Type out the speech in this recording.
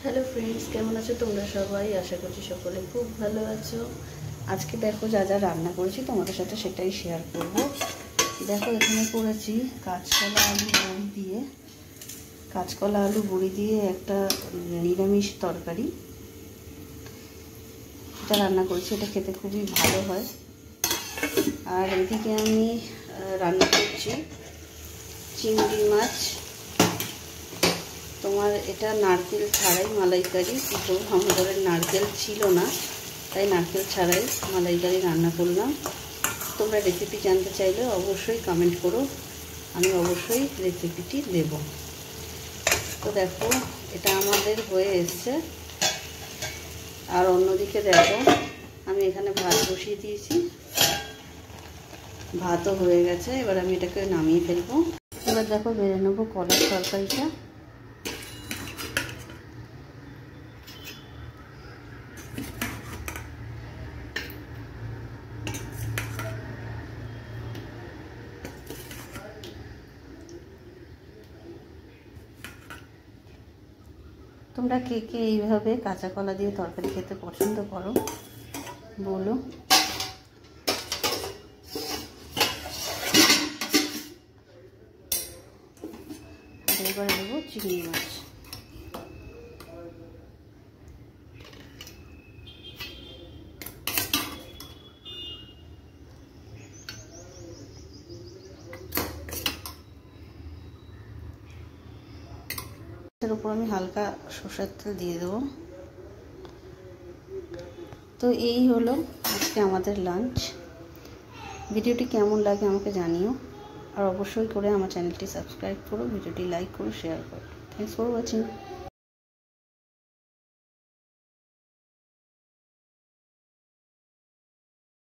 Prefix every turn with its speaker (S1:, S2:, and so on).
S1: Hello friends, কেমন আছো তোমরা সবাই? আশা করছি সকলে খুব ভালো আছো। আজকে দেখো যা যা রান্না করেছি তোমাদের সাথে সেটাই শেয়ার করব। দেখো এখানে করেছি কাঁচকলা আলু বড়ি দিয়ে একটা নিরামিষ তরকারি। এটা রান্না করেছি, এটা খেতে খুবই ভালো হয়। আর এদিকে আমি রান্না করছি চিংড়ি মাছ। তোমার এটা নারকেল ছাড়াই মালাইকারি, কিন্তু আমাদের নারকেল ছিল না, তাই নারকেল ছাড়াই মালাইকারি রান্না করলাম। তোমরা রেসিপি জানতে চাইলে অবশ্যই কমেন্ট করো, আমি অবশ্যই রেসিপিটি দেব। তো দেখো এটা আমাদের হয়ে এসছে। আর অন্যদিকে দেখো আমি এখানে ভাত বসিয়ে দিয়েছি, ভাতও হয়ে গেছে। এবার আমি এটাকে নামিয়ে ফেলবো। এবার দেখো বেড়ে নেবো কলার তরকারিটা। তোমরা কে কে এইভাবে কাঁচা কলা দিয়ে তরকারি খেতে পছন্দ করো বলো। এবার দেবো চিংড়ি মাছ। এর উপর আমি হালকা সরষের তেল দিয়ে দেবো। তো এই হলো আজকে আমাদের লাঞ্চ। ভিডিওটি কেমন লাগে আমাকে জানিও, আর অবশ্যই করে আমার চ্যানেলটি সাবস্ক্রাইব করো, ভিডিওটি লাইক করো, শেয়ার করো। Thanks for watching.